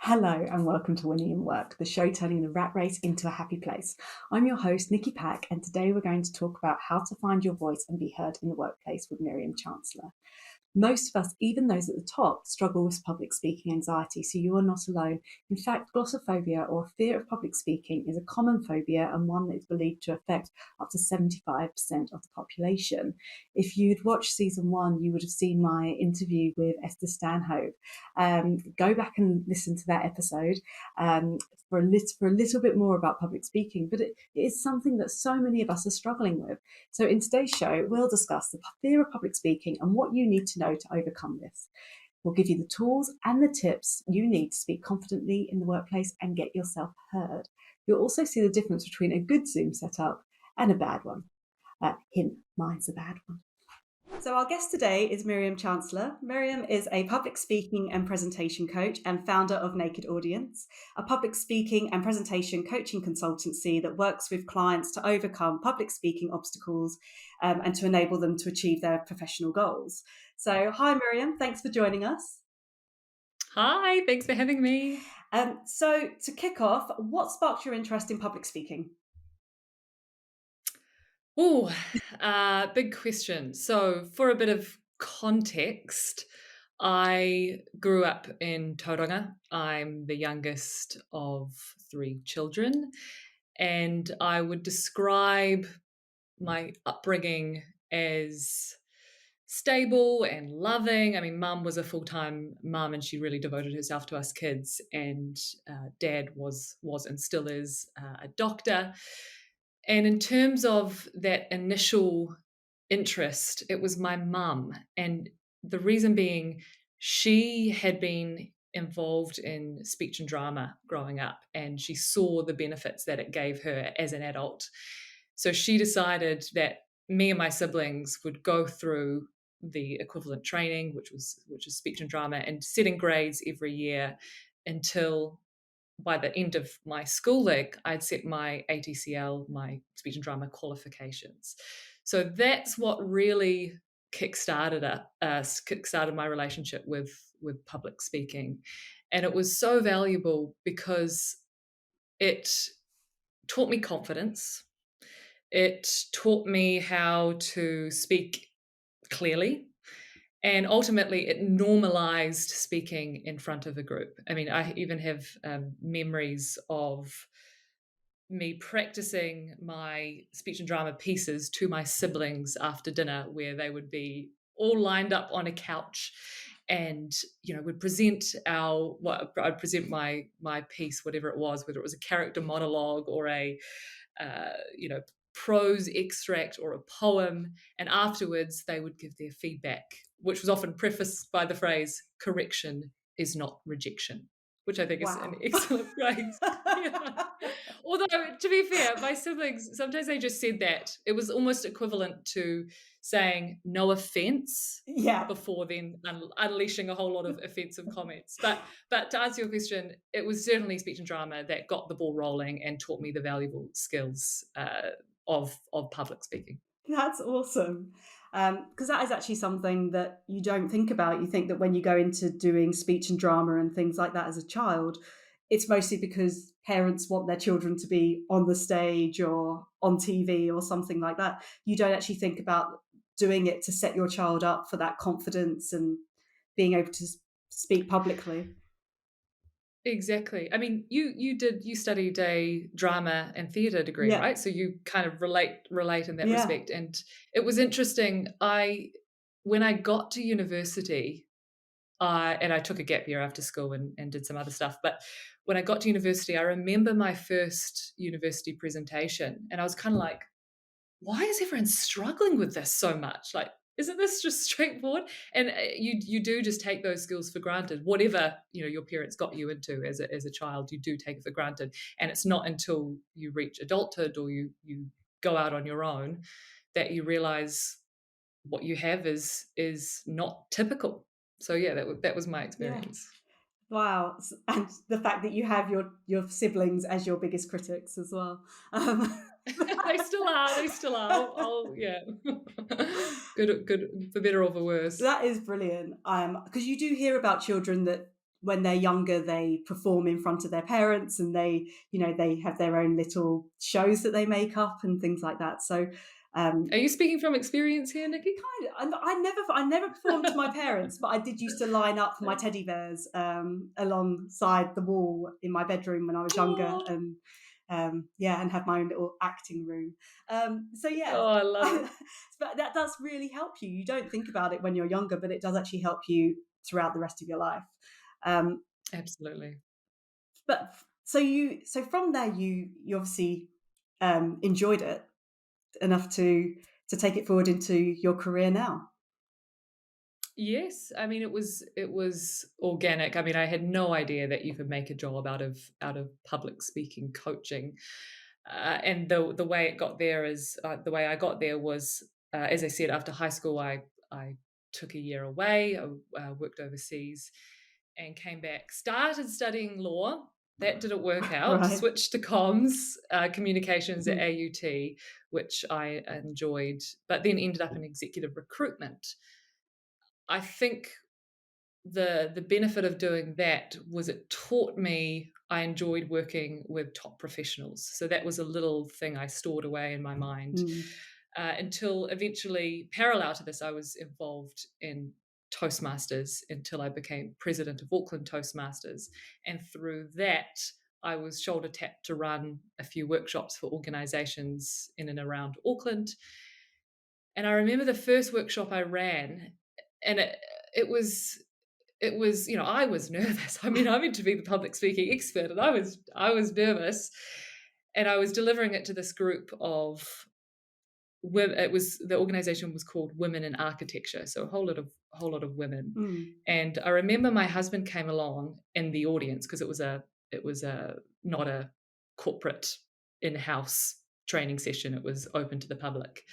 Hello and welcome to Winning in Work, the show turning the rat race into a happy place. I'm your host, Nikki Pack, and today we're going to talk about how to find your voice and be heard in the workplace with Miriam Chancellor. Most of us, even those at the top, struggle with public speaking anxiety, so you are not alone. In fact, glossophobia, or fear of public speaking, is a common phobia and one that is believed to affect up to 75% of the population. If you'd watched season 1, you would have seen my interview with Esther Stanhope. Go back and listen to that episode for a little bit more about public speaking, but it is something that so many of us are struggling with. So in today's show, we'll discuss the fear of public speaking and what you need to know to overcome this. We'll give you the tools and the tips you need to speak confidently in the workplace and get yourself heard. You'll also see the difference between a good Zoom setup and a bad one. Hint, mine's a bad one. So our guest today is Miriam Chancellor. Miriam is a public speaking and presentation coach and founder of Naked Audience, a public speaking and presentation coaching consultancy that works with clients to overcome public speaking obstacles and to enable them to achieve their professional goals. So hi, Miriam. Thanks for joining us. Hi, thanks for having me. So to kick off, what sparked your interest in public speaking? Oh, big question. So for a bit of context, I grew up in Tauranga. I'm the youngest of 3 children, and I would describe my upbringing as stable and loving. I mean, mum was a full-time mum and she really devoted herself to us kids, and dad was and still is a doctor. And in terms of that initial interest, it was my mum. And the reason being, she had been involved in speech and drama growing up, and she saw the benefits that it gave her as an adult. So she decided that me and my siblings would go through the equivalent training, which is speech and drama, and setting grades every year until by the end of my schooling, I'd set my ATCL, my speech and drama qualifications. So that's what really kickstarted my relationship with public speaking, and it was so valuable because it taught me confidence. It taught me how to speak clearly. And ultimately, it normalized speaking in front of a group. I mean, I even have memories of me practicing my speech and drama pieces to my siblings after dinner, where they would be all lined up on a couch, and would present I'd present my piece, whatever it was, whether it was a character monologue or a prose extract or a poem, and afterwards they would give their feedback, which was often prefaced by the phrase, "Correction is not rejection," which I think is an excellent phrase. Yeah. Although, to be fair, my siblings, sometimes they just said that. It was almost equivalent to saying "no offense" before then unleashing a whole lot of offensive comments. But to answer your question, it was certainly speech and drama that got the ball rolling and taught me the valuable skills of public speaking. That's awesome. Because that is actually something that you don't think about. You think that when you go into doing speech and drama and things like that as a child, it's mostly because parents want their children to be on the stage or on TV or something like that. You don't actually think about doing it to set your child up for that confidence and being able to speak publicly. Exactly. I mean, you studied a drama and theatre degree, right? So you kind of relate in that respect. And it was interesting. When I got to university, and I took a gap year after school and did some other stuff. But when I got to university, I remember my first university presentation, and I was kind of like, why is everyone struggling with this so much? Like, isn't this just straightforward? And you do just take those skills for granted. Whatever your parents got you into as a child, you do take it for granted. And it's not until you reach adulthood or you go out on your own that you realize what you have is not typical. So yeah, that was my experience. Yeah. Wow. And the fact that you have your siblings as your biggest critics as well. They still are. Oh yeah. Good for better or for worse. That is brilliant. Because you do hear about children that when they're younger, they perform in front of their parents, and they have their own little shows that they make up and things like that. So Are you speaking from experience here, Nikki? kind of, I never performed to my parents, but I did used to line up my teddy bears alongside the wall in my bedroom when I was younger, Oh, and and have my own little acting room. So yeah, oh, I love it. but that does really help you. You don't think about it when you're younger, but it does actually help you throughout the rest of your life. Um, Absolutely. but so from there, you obviously enjoyed it enough to take it forward into your career now. Yes, I mean it was organic. I mean, I had no idea that you could make a job out of public speaking coaching, and the way it got there is the way I got there was, as I said, after high school, I took a year away, worked overseas, and came back. Started studying law. That didn't work out. Right. Switched to comms, communications at Mm. AUT, which I enjoyed, but then ended up in executive recruitment. I think the benefit of doing that was it taught me I enjoyed working with top professionals. So that was a little thing I stored away in my mind Mm. until eventually, parallel to this, I was involved in Toastmasters until I became president of Auckland Toastmasters. And through that, I was shoulder tapped to run a few workshops for organizations in and around Auckland. And I remember the first workshop I ran, and it was I was nervous. I mean, I'm meant to be the public speaking expert, and I was nervous, and I was delivering it to this group of women. It was the organization was called Women in Architecture, so a whole lot of women. Mm. And I remember my husband came along in the audience because it was a not a corporate in-house training session. It was open to the public.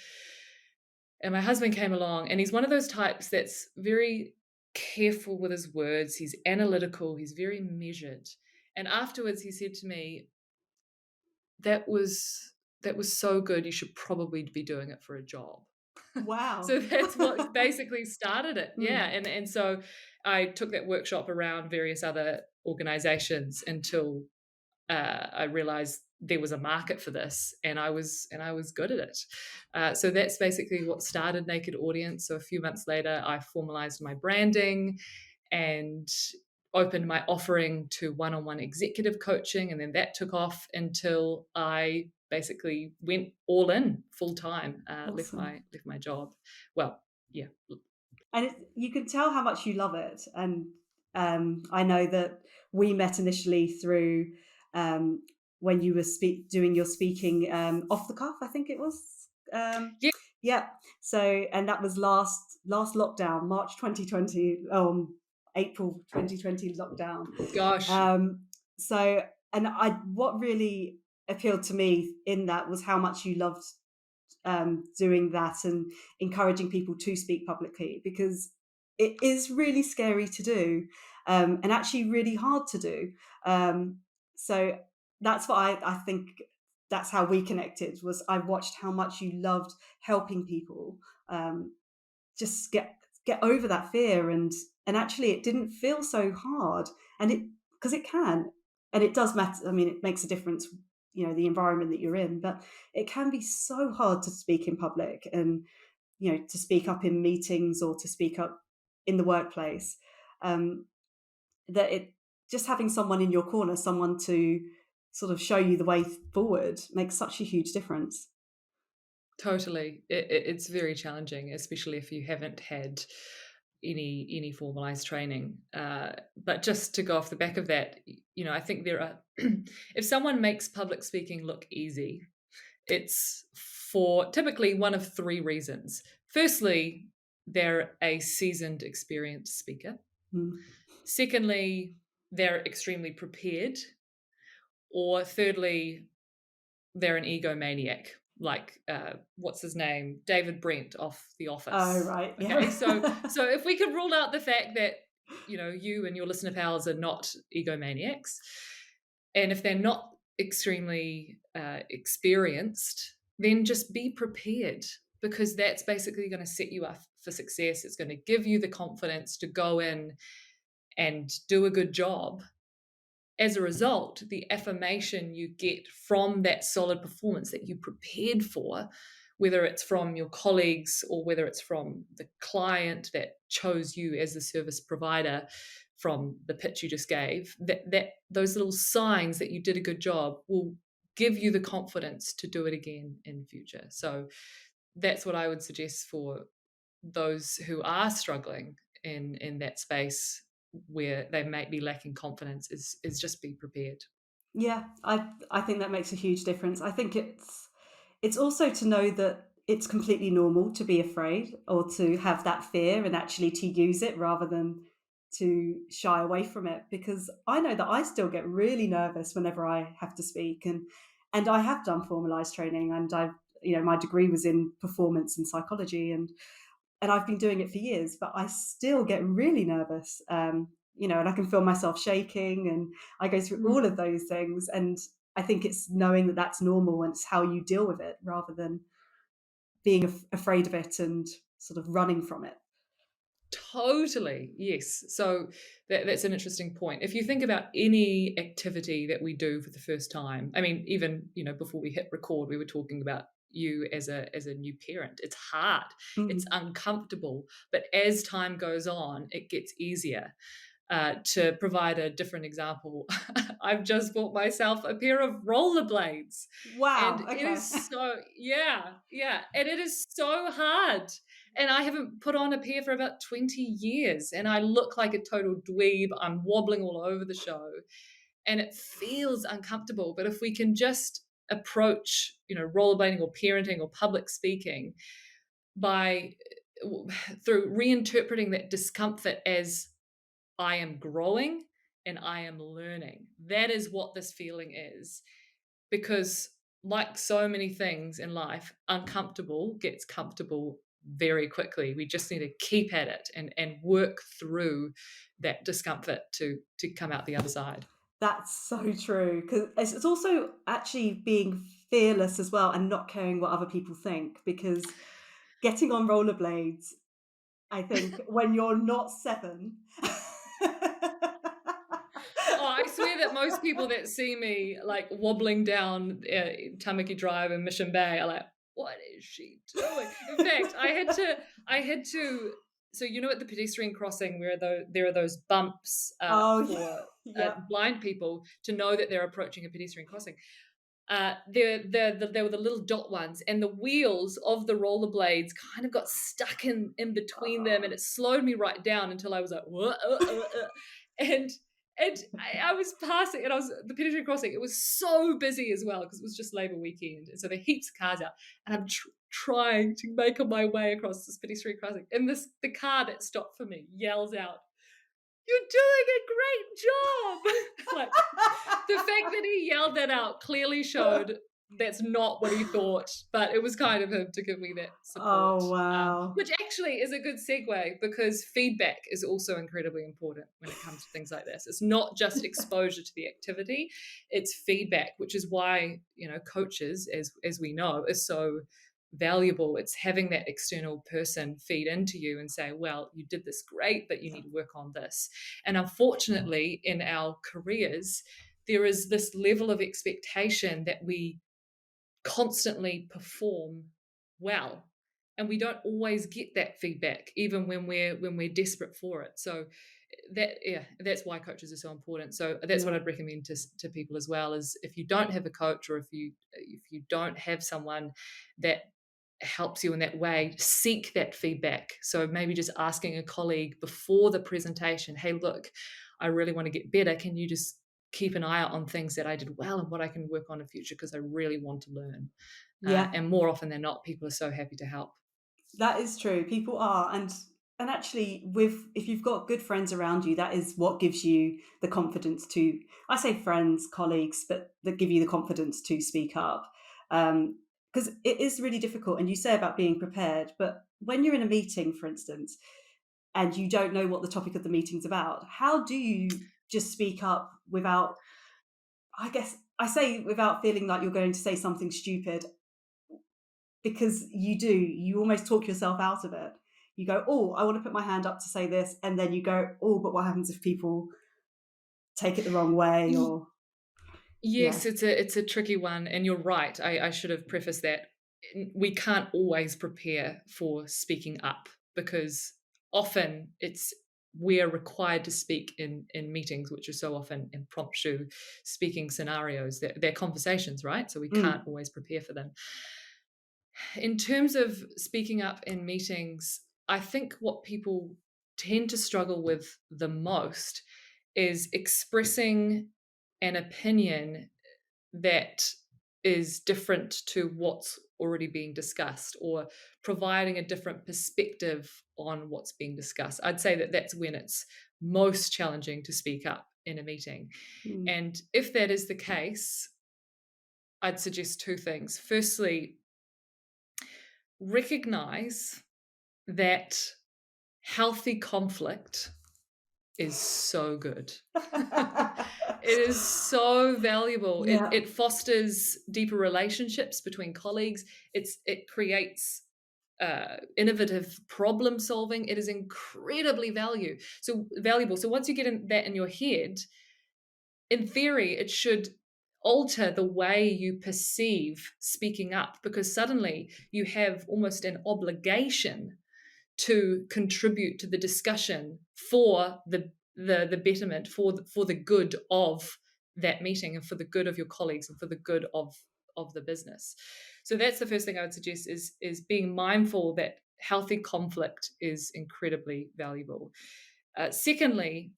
And my husband came along, and he's one of those types that's very careful with his words. He's analytical, he's very measured. And afterwards, he said to me, That was so good. You should probably be doing it for a job. Wow. So that's what basically started it. Yeah. Mm. And so I took that workshop around various other organizations until I realized there was a market for this, and I was good at it. So that's basically what started Naked Audience. So a few months later, I formalized my branding and opened my offering to one-on-one executive coaching, and then that took off until I basically went all in full time. Left Awesome. my job. Well, yeah. And you can tell how much you love it. And I know that we met initially through um, when you were doing your speaking off the cuff, I think it was. Yeah. Yeah. So, and that was last lockdown, March 2020, April 2020 lockdown. Gosh. Um, so, and what really appealed to me in that was how much you loved doing that and encouraging people to speak publicly, because it is really scary to do, and actually really hard to do. So that's what I think that's how we connected. Was I watched how much you loved helping people just get over that fear, and actually it didn't feel so hard, and it because it can, and it does matter. I mean, it makes a difference, the environment that you're in, but it can be so hard to speak in public, and to speak up in meetings or to speak up in the workplace, um, that it just having someone in your corner, someone to sort of show you the way forward, makes such a huge difference. Totally. It's very challenging, especially if you haven't had any formalized training. But just to go off the back of that, I think there are, if someone makes public speaking look easy, it's for typically one of three reasons. Firstly, they're a seasoned, experienced speaker. Mm. Secondly, they're extremely prepared. Or thirdly, they're an egomaniac, like what's his name, David Brent off The Oh, Office. right, Okay, so yeah. so if we could rule out the fact that you and your listener pals are not egomaniacs, and if they're not extremely experienced, then just be prepared, because that's basically going to set you up for success. It's going to give you the confidence to go in and do a good job, as a result, the affirmation you get from that solid performance that you prepared for, whether it's from your colleagues or whether it's from the client that chose you as the service provider from the pitch you just gave, that those little signs that you did a good job will give you the confidence to do it again in future. So that's what I would suggest for those who are struggling in that space where they might be lacking confidence, is just be prepared. Yeah, I think that makes a huge difference. I think it's also to know that it's completely normal to be afraid or to have that fear and actually to use it rather than to shy away from it, because I know that I still get really nervous whenever I have to speak, and I have done formalized training, and I've, my degree was in performance and psychology, and I've been doing it for years, but I still get really nervous. And I can feel myself shaking, and I go through all of those things. And I think it's knowing that that's normal and it's how you deal with it rather than being afraid of it and sort of running from it. Totally, yes. So that's an interesting point. If you think about any activity that we do for the first time, I mean, even before we hit record, we were talking about you as a new parent. It's hard, it's Mm. uncomfortable, but as time goes on, it gets easier. To provide a different example, I've just bought myself a pair of rollerblades, and Wow. it Okay. is so, yeah, and it is so hard. And I haven't put on a pair for about 20 years, and I look like a total dweeb. I'm wobbling all over the show, and it feels uncomfortable. But if we can just approach, rollerblading or parenting or public speaking by through reinterpreting that discomfort as I am growing and I am learning. That is what this feeling is. Because, like so many things in life, uncomfortable gets comfortable very quickly. We just need to keep at it and work through that discomfort to come out the other side. That's so true. Because it's also actually being fearless as well and not caring what other people think. Because getting on rollerblades, I think, when you're not 7. Oh, I swear that most people that see me like wobbling down Tamaki Drive in Mission Bay are like, "What is she doing?" In fact, I had to. So at the pedestrian crossing where there are those bumps Oh, yeah. for Yep. blind people to know that they're approaching a pedestrian crossing. There were the little dot ones, and the wheels of the rollerblades kind of got stuck in between them, and Oh. it slowed me right down until I was like, and I was passing, and I was the pedestrian crossing. It was so busy as well because it was just Labour weekend, and so there are heaps of cars out, and I'm trying to make my way across this pedestrian crossing, and the car that stopped for me yells out, "You're doing a great job!" Like, the fact that he yelled that out clearly showed that's not what he thought, but it was kind of him to give me that support, Oh, wow. which actually is a good segue because feedback is also incredibly important when it comes to things like this. It's not just exposure to the activity, it's feedback, which is why, coaches, as we know, is so valuable. It's having that external person feed into you and say, well, you did this great, but you need to work on this. And unfortunately, in our careers, there is this level of expectation that we constantly perform well, and we don't always get that feedback even when we're desperate for it. So that's why coaches are so important. So that's what Yeah. I'd recommend to people as well, is if you don't have a coach, or if you don't have someone that helps you in that way, seek that feedback. So maybe just asking a colleague before the presentation, hey, look, I really want to get better, can you just keep an eye out on things that I did well and what I can work on in future, because I really want to learn. Yeah. And more often than not, people are so happy to help. That is true. People are, and actually, with if you've got good friends around you, that is what gives you the confidence to. I say friends, colleagues, but that give you the confidence to speak up. Because it is really difficult. And you say about being prepared, but when you're in a meeting, for instance, and you don't know what the topic of the meeting's about, how do you just speak up without? I guess I say without feeling like you're going to say something stupid, because you do. You almost talk yourself out of it. you go, oh, I want to put my hand up to say this, and then you go, oh, but what happens if people take it the wrong way? Or Yes, it's a tricky one, and you're right. I should have prefaced that. We can't always prepare for speaking up because often we're required to speak in meetings, which are so often impromptu speaking scenarios. They're conversations, right? So we can't always prepare for them. In terms of speaking up in meetings, I think what people tend to struggle with the most is expressing an opinion that is different to what's already being discussed, or providing a different perspective on what's being discussed. I'd say that that's when it's most challenging to speak up in a meeting. And if that is the case, I'd suggest two things. Firstly, recognize that healthy conflict is so good. It is so valuable. Yeah. It fosters deeper relationships between colleagues. It creates innovative problem solving. It is incredibly valuable. So once you get that in your head, in theory, it should alter the way you perceive speaking up, because suddenly you have almost an obligation to contribute to the discussion for the betterment, for the good of that meeting, and for the good of your colleagues, and for the good of the business. So that's the first thing I would suggest, is being mindful that healthy conflict is incredibly valuable. Secondly,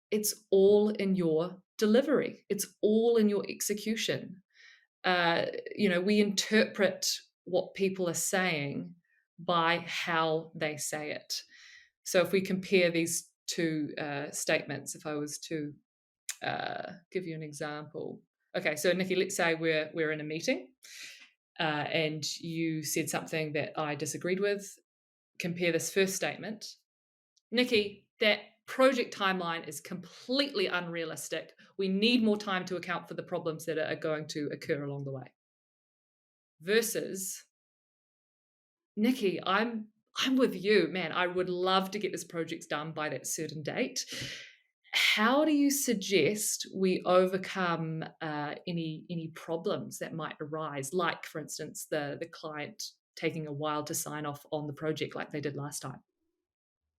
it's all in your delivery. It's all in your execution. We interpret what people are saying by how they say it. So if we compare these two statements, if I was to give you an example. Okay, so Nikki, let's say we're in a meeting and you said something that I disagreed with. Compare this first statement. Nikki, that project timeline is completely unrealistic. We need more time to account for the problems that are going to occur along the way. Versus, Nikki, I'm with you, man. I would love to get this project done by that certain date. How do you suggest we overcome any problems that might arise, like, for instance, the client taking a while to sign off on the project like they did last time?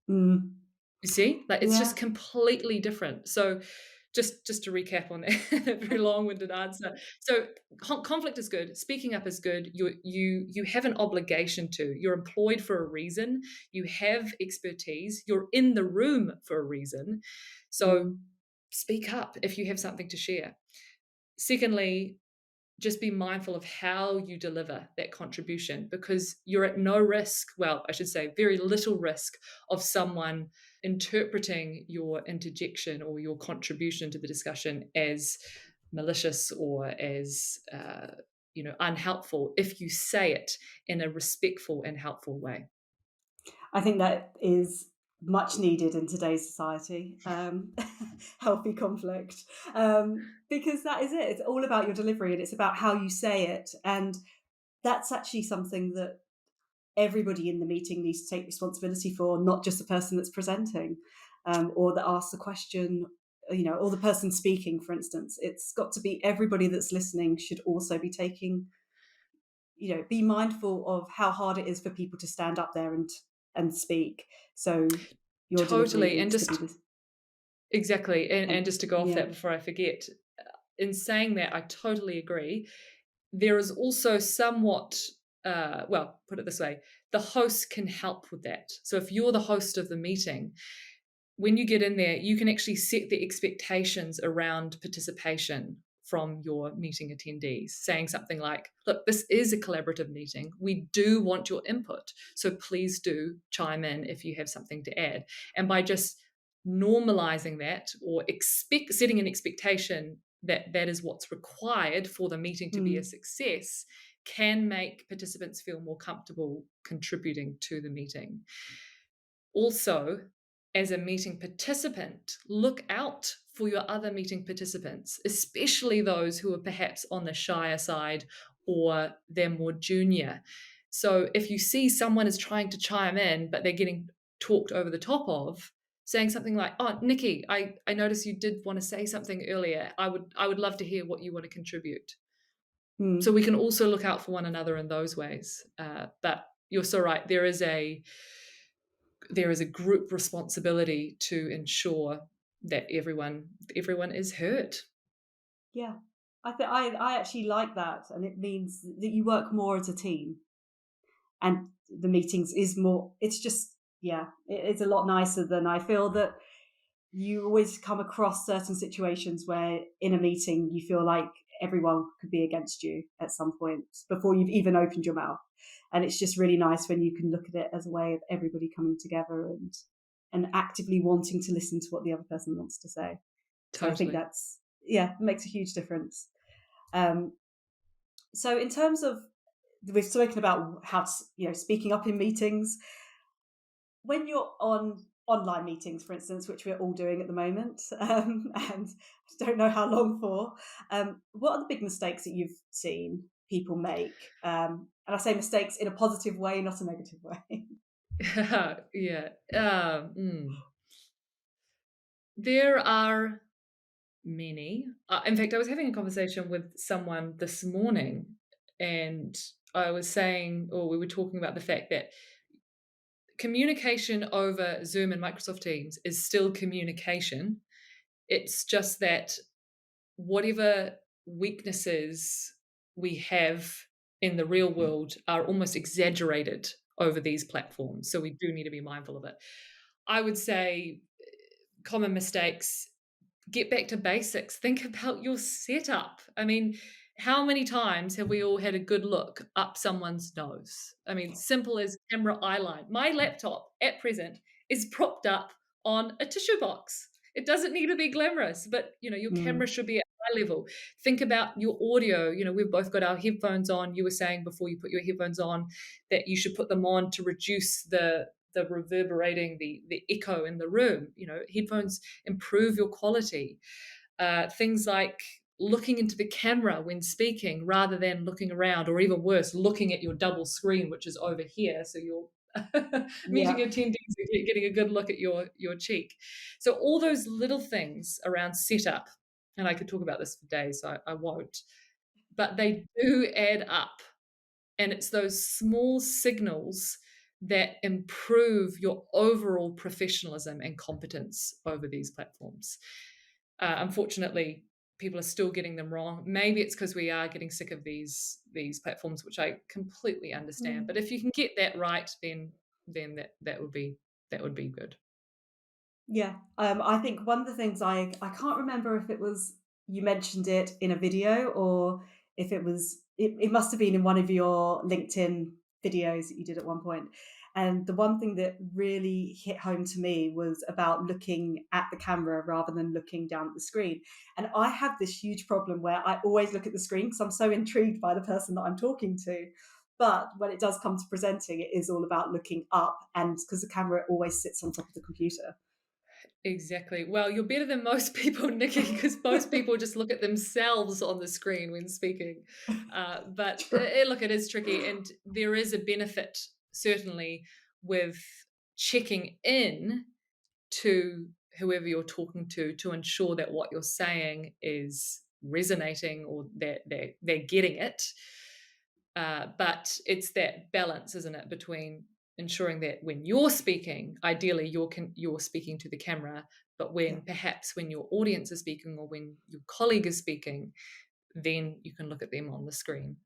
You see, like, it's just completely different. So just to recap on that very long-winded answer. So conflict is good. Speaking up is good. You have an obligation to. You're employed for a reason. You have expertise. You're in the room for a reason. So speak up if you have something to share. Secondly, just be mindful of how you deliver that contribution, because you're at no risk, well, I should say very little risk, of someone interpreting your interjection or your contribution to the discussion as malicious or as unhelpful, if you say it in a respectful and helpful way. I think that is much needed in today's society, healthy conflict, because that is it. It's all about your delivery, and it's about how you say it. And that's actually something that everybody in the meeting needs to take responsibility for, not just the person that's presenting or that asks the question, or the person speaking, for instance. It's got to be everybody that's listening should also be taking, be mindful of how hard it is for people to stand up there and speak. So your delivery Totally. needs to be this. Exactly. And just to go off that before I forget, in saying that, I totally agree. There is also somewhat, put it this way, the host can help with that. So if you're the host of the meeting, when you get in there, you can actually set the expectations around participation from your meeting attendees, saying something like, look, this is a collaborative meeting. We do want your input. So please do chime in if you have something to add. And by just normalizing that, or setting an expectation that that is what's required for the meeting to be a success, can make participants feel more comfortable contributing to the meeting. Also, as a meeting participant, look out for your other meeting participants, especially those who are perhaps on the shyer side or they're more junior. So if you see someone is trying to chime in, but they're getting talked over the top of, saying something like, "Oh, Nikki, I noticed you did want to say something earlier. I would love to hear what you want to contribute." So Mm. we can also look out for one another in those ways. But you're so right. There is a group responsibility to ensure that everyone is heard. Yeah. I actually like that, and it means that you work more as a team, and the meetings is more. It's just it's a lot nicer than I feel that you always come across certain situations where in a meeting you feel like everyone could be against you at some point before you've even opened your mouth. And it's just really nice when you can look at it as a way of everybody coming together and actively wanting to listen to what the other person wants to say. So I think Totally. that's makes a huge difference. Um, so in terms of, we've spoken about how speaking up in meetings. When you're on online meetings, for instance, which we're all doing at the moment, and I don't know how long for, what are the big mistakes that you've seen people make? And I say mistakes in a positive way, not a negative way. Yeah. There are many. In fact, I was having a conversation with someone this morning, and I was saying, or we were talking about the fact that communication over Zoom and Microsoft Teams is still communication. It's just that whatever weaknesses we have in the real world are almost exaggerated over these platforms. So we do need to be mindful of it. I would say common mistakes: get back to basics. Think about your setup. I mean, how many times have we all had a good look up someone's nose? I mean, simple as camera eye line. My laptop at present is propped up on a tissue box. It doesn't need to be glamorous, but your camera Mm, should be at eye level. Think about your audio. We've both got our headphones on. You were saying before you put your headphones on that you should put them on to reduce the reverberating, the echo in the room. Headphones improve your quality. Things like looking into the camera when speaking rather than looking around, or even worse, looking at your double screen, which is over here. So you're meeting yeah. attendees and getting a good look at your cheek. So all those little things around setup, and I could talk about this for days, so I won't, but they do add up. And it's those small signals that improve your overall professionalism and competence over these platforms. Unfortunately, people are still getting them wrong. Maybe it's because we are getting sick of these platforms, which I completely understand. But Mm. if you can get that right, then that would be good. Yeah, I think one of the things I can't remember if it was you mentioned it in a video or if it must have been in one of your LinkedIn videos that you did at one point. And the one thing that really hit home to me was about looking at the camera rather than looking down at the screen. And I have this huge problem where I always look at the screen because I'm so intrigued by the person that I'm talking to. But when it does come to presenting, it is all about looking up, and because the camera always sits on top of the computer. Exactly. Well, you're better than most people, Nikki, because most people just look at themselves on the screen when speaking. But True. look, it is tricky, and there is a benefit certainly with checking in to whoever you're talking to ensure that what you're saying is resonating, or that they're getting it. But it's that balance, isn't it, between ensuring that when you're speaking, ideally you're speaking to the camera, but Yeah. when your audience is speaking or when your colleague is speaking, then you can look at them on the screen.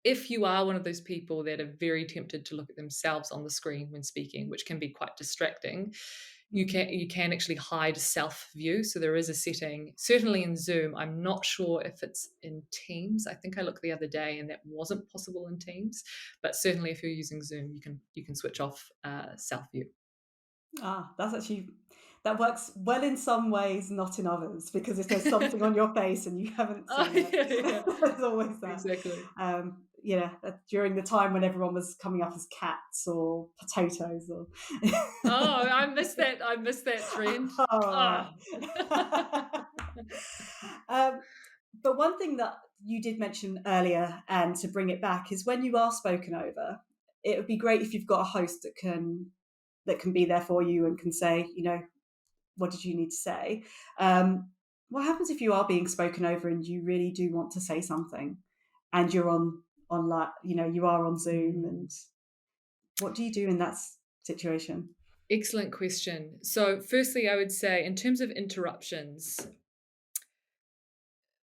If you are one of those people that are very tempted to look at themselves on the screen when speaking, which can be quite distracting, you Mm. can actually hide self view. So there is a setting, certainly in Zoom. I'm not sure if it's in Teams. I think I looked the other day and that wasn't possible in Teams. But certainly, if you're using Zoom, you can switch off self view. That's actually that works well in some ways, not in others, because if there's something on your face and you haven't Oh seen it, yeah, yeah, there's always that. exactly. During the time when everyone was coming up as cats or potatoes or Oh, I missed that. I missed that trend. all right. Ah. um, But one thing that you did mention earlier, and to bring it back, is when you are spoken over, it would be great if you've got a host that can be there for you and can say, what did you need to say? What happens if you are being spoken over and you really do want to say something, and you're online, you are on Zoom, and what do you do in that situation? Excellent question. So, firstly, I would say, in terms of interruptions,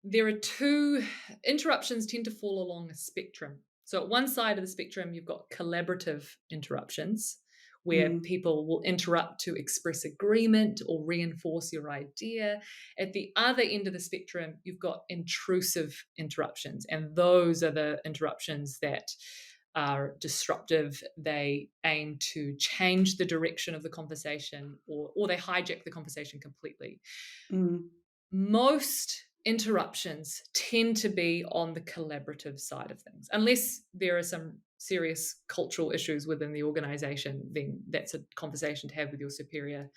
there are two interruptions tend to fall along a spectrum. So, at one side of the spectrum, you've got collaborative interruptions, where Mm, people will interrupt to express agreement or reinforce your idea. At the other end of the spectrum, you've got intrusive interruptions, and those are the interruptions that are disruptive. They aim to change the direction of the conversation, or they hijack the conversation completely. mm, Most interruptions tend to be on the collaborative side of things, unless there are some serious cultural issues within the organization. Then that's a conversation to have with your superior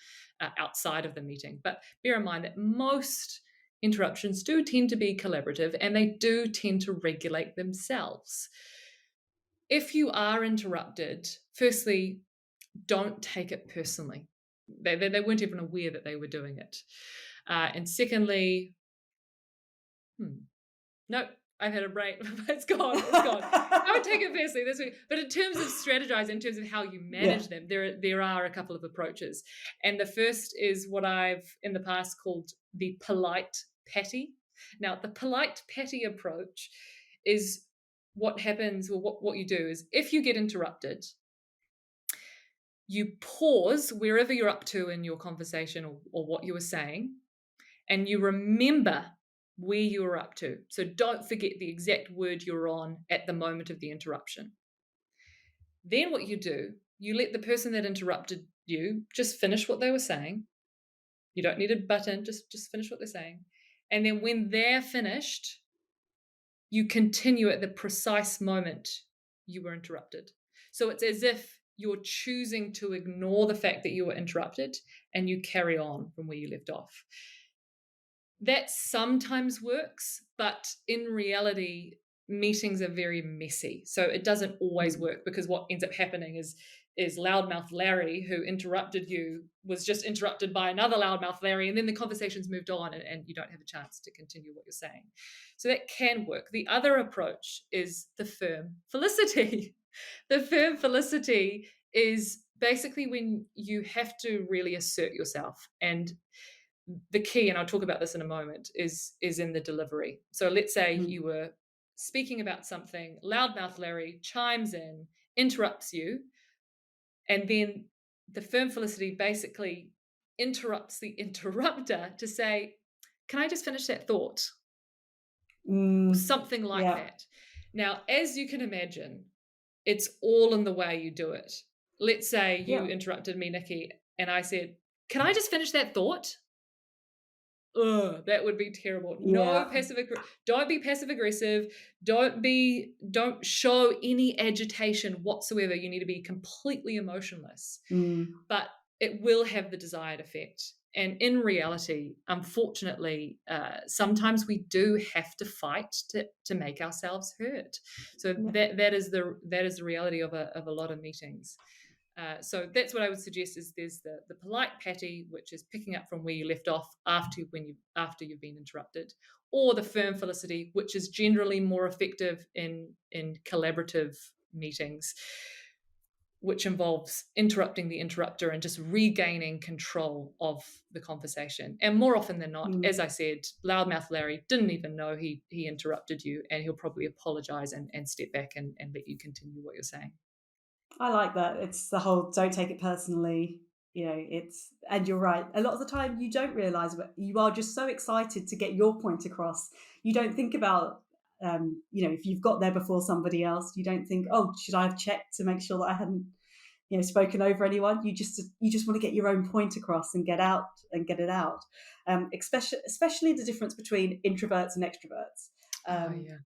outside of the meeting. But bear in mind that most interruptions do tend to be collaborative, and they do tend to regulate themselves. If you are interrupted, firstly, don't take it personally. They weren't even aware that they were doing it. And secondly, no, I've had a break. It's gone. It's gone. I would take it personally this week. But in terms of strategizing, in terms of how you yeah. manage them, there are a couple of approaches. And the first is what I've in the past called the polite patty. Now, the polite patty approach is what happens, or what you do is, if you get interrupted, you pause wherever you're up to in your conversation, or what you were saying, and you remember where you were up to. So don't forget the exact word you're on at the moment of the interruption. Then what you do, you let the person that interrupted you just finish what they were saying. You don't need a button, just finish what they're saying. And then when they're finished, you continue at the precise moment you were interrupted. So it's as if you're choosing to ignore the fact that you were interrupted, and you carry on from where you left off. That sometimes works, but in reality, meetings are very messy. So it doesn't always Mm, work, because what ends up happening is loudmouth Larry, who interrupted you, was just interrupted by another loudmouth Larry, and then the conversation's moved on, and you don't have a chance to continue what you're saying. So that can work. The other approach is the firm felicity. The firm felicity is basically when you have to really assert yourself. And the key, and I'll talk about this in a moment, is in the delivery. So let's say mm, you were speaking about something, loudmouth Larry chimes in, interrupts you, and then the firm felicity basically interrupts the interrupter to say, can I just finish that thought? Or mm, something like yeah. that. Now, as you can imagine, it's all in the way you do it. Let's say you Yeah. interrupted me, Nikki, and I said, can I just finish that thought? Ugh, that would be terrible. No Yeah. passive don't be passive aggressive. Don't show any agitation whatsoever. You need to be completely emotionless. Mm, But it will have the desired effect. And in reality, unfortunately, sometimes we do have to fight to make ourselves heard. So yeah. that is the reality of a lot of meetings. So that's what I would suggest. Is there's the polite patty, which is picking up from where you left off after you've been interrupted, or the firm felicity, which is generally more effective in collaborative meetings, which involves interrupting the interrupter and just regaining control of the conversation. And more often than not, as Mm. I said, loudmouth Larry didn't even know he interrupted you, and he'll probably apologize and step back and let you continue what you're saying. I like that. It's the whole don't take it personally. And you're right. A lot of the time you don't realize, but you are just so excited to get your point across. You don't think about, if you've got there before somebody else, you don't think, oh, should I have checked to make sure that I hadn't, spoken over anyone? You just want to get your own point across and get out and get it out. Especially the difference between introverts and extroverts. Oh Um, yeah.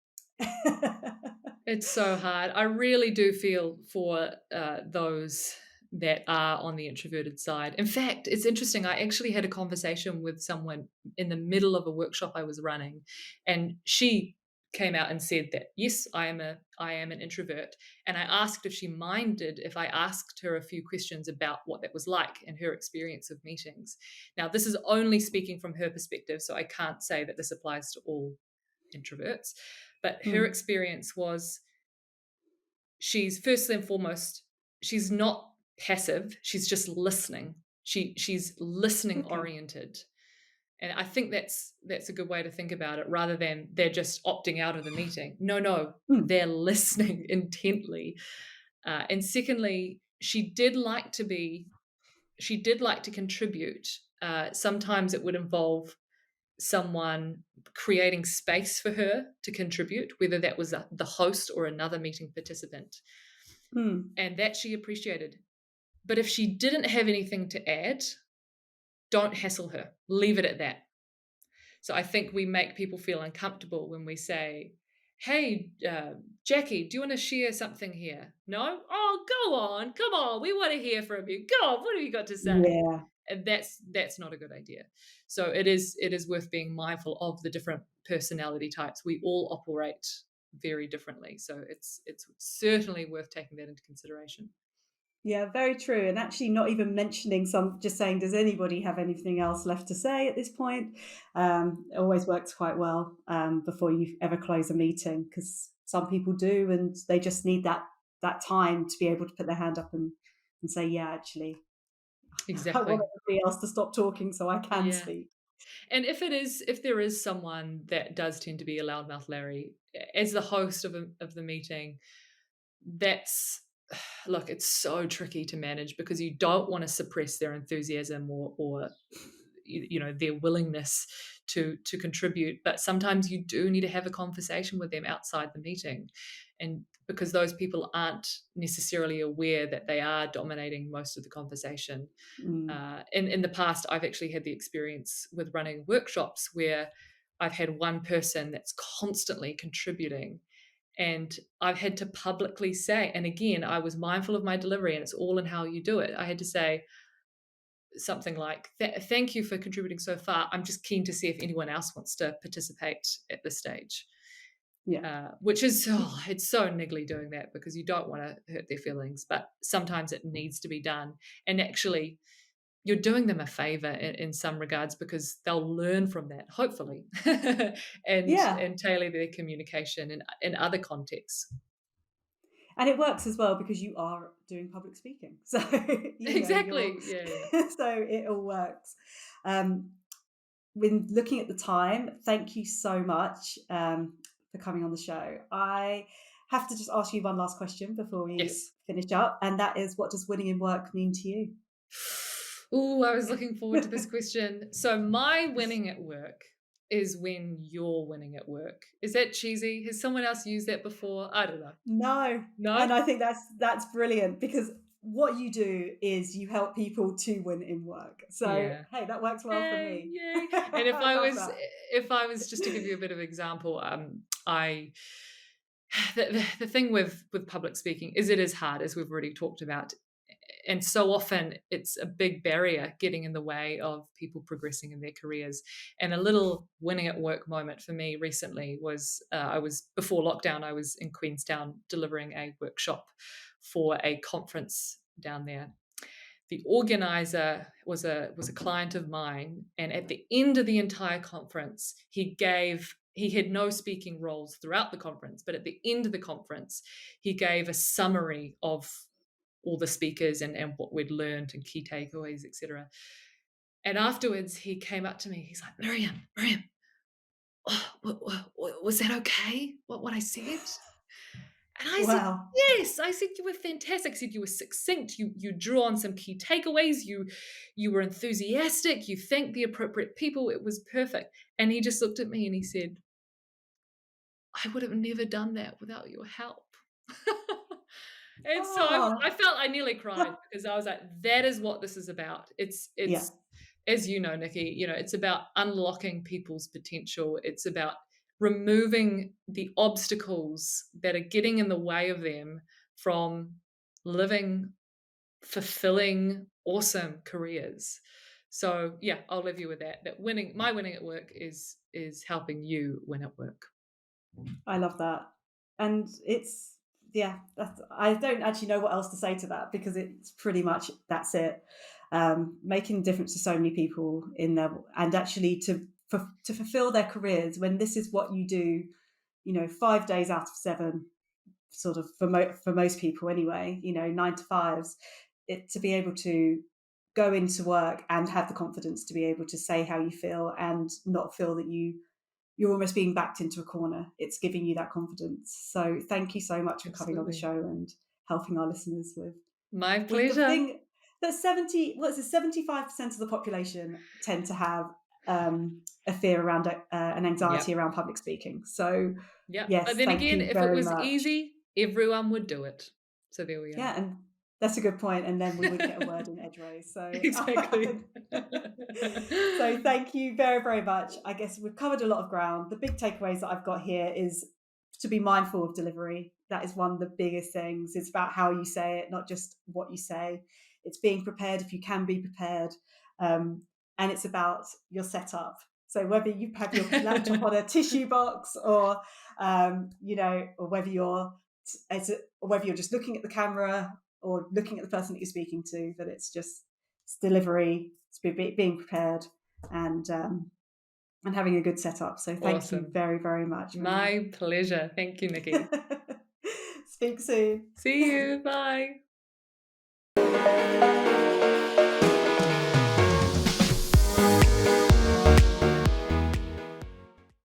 It's so hard. I really do feel for those that are on the introverted side. In fact, it's interesting. I actually had a conversation with someone in the middle of a workshop I was running, and she came out and said that yes, I am an introvert. And I asked if she minded if I asked her a few questions about what that was like and her experience of meetings. Now, this is only speaking from her perspective, so I can't say that this applies to all introverts. But her Mm. experience was she's first and foremost, she's not passive, she's just listening. She's listening Okay. oriented. And I think that's a good way to think about it, rather than they're just opting out of the meeting. No, Mm. they're listening intently. And secondly, she did like to contribute. Sometimes it would involve someone creating space for her to contribute, whether that was the host or another meeting participant. Mm. And that she appreciated. But if she didn't have anything to add, don't hassle her. Leave it at that. So I think we make people feel uncomfortable when we say, hey, Jackie, do you want to share something here? No? Oh, go on. Come on. We want to hear from you. Go on. What have you got to say? Yeah. And that's not a good idea. So it is worth being mindful of the different personality types. We all operate very differently. So it's certainly worth taking that into consideration. Yeah, very true. And actually, not even mentioning just saying, does anybody have anything else left to say at this point? It always works quite well before you ever close a meeting, because some people do, and they just need that time to be able to put their hand up and say, yeah, actually, I want Exactly. everybody else to stop talking so I can Yeah. speak. And if there is someone that does tend to be a loudmouth Larry, as the host of the meeting, that's look, it's so tricky to manage because you don't want to suppress their enthusiasm or their willingness to contribute, but sometimes you do need to have a conversation with them outside the meeting, and because those people aren't necessarily aware that they are dominating most of the conversation. Mm. In the past, I've actually had the experience with running workshops where I've had one person that's constantly contributing, and I've had to publicly say, and again, I was mindful of my delivery, and it's all in how you do it. I had to say something like, thank you for contributing so far. I'm just keen to see if anyone else wants to participate at this stage. Yeah. Which is, it's so niggly doing that because you don't want to hurt their feelings, but sometimes it needs to be done. And actually, you're doing them a favor in some regards because they'll learn from that, hopefully, and Yeah. tailor their communication in other contexts. And it works as well because you are doing public speaking. So, you're, Exactly. Yeah. so it all works. Um, when looking at the time, thank you so much for coming on the show. I have to just ask you one last question before we Yes. finish up, and that is, what does winning in work mean to you? Oh, I was looking forward to this question. So my winning at work is when you're winning at work. Is that cheesy? Has someone else used that before? I don't know. No, No? and I think that's brilliant, because what you do is you help people to win in work. So Yeah. hey, that works well for Yay, me. yay. And I love that. if I was just to give you a bit of example, I the thing with public speaking is it is hard, as we've already talked about, and so often it's a big barrier getting in the way of people progressing in their careers. And a little winning at work moment for me recently was I was before lockdown, I was in Queenstown delivering a workshop for a conference down there. The organizer was a client of mine, and at the end of the entire conference, he had no speaking roles throughout the conference, but at the end of the conference, he gave a summary of all the speakers and what we'd learned and key takeaways, etc. And afterwards, he came up to me. He's like, Miriam, oh, was that okay? What I said? And I said, Wow. yes. I said, you were fantastic. I said, you were succinct. You drew on some key takeaways. You were enthusiastic. You thanked the appropriate people. It was perfect. And he just looked at me and he said, I would have never done that without your help. And so I Oh, felt I nearly cried because I was like, that is what this is about. yeah. It's as you know, Nikki, it's about unlocking people's potential. It's about removing the obstacles that are getting in the way of them from living fulfilling, awesome careers. So yeah, I'll leave you with that. That my winning at work is helping you win at work. I love that. And it's, yeah, I don't actually know what else to say to that, because it's pretty much, that's it. Making a difference to so many people in there, and actually to fulfill their careers when this is what you do, 5 days out of 7, sort of for most people anyway, 9 to 5s, to be able to go into work and have the confidence to be able to say how you feel and not feel that you're almost being backed into a corner. It's giving you that confidence. So thank you so much for coming on the show and helping our listeners My with the pleasure. thing that 75% of the population tend to have a fear around an anxiety around public speaking. So yes, but then thank again, you if it very was much. easy, everyone would do it. So there we are. Yeah, and that's a good point. And then we wouldn't get a word in edgeways. So exactly. So thank you very, very much. I guess we've covered a lot of ground. The big takeaways that I've got here is to be mindful of delivery. That is one of the biggest things. It's about how you say it, not just what you say. It's being prepared if you can be prepared. And it's about your setup. So whether you have your laptop on a tissue box, or or whether you're just looking at the camera or looking at the person that you're speaking to, that it's delivery, it's being prepared, and having a good setup. So thank you very, very much. My pleasure. Thank you, Nikki. Speak soon. See you. Bye.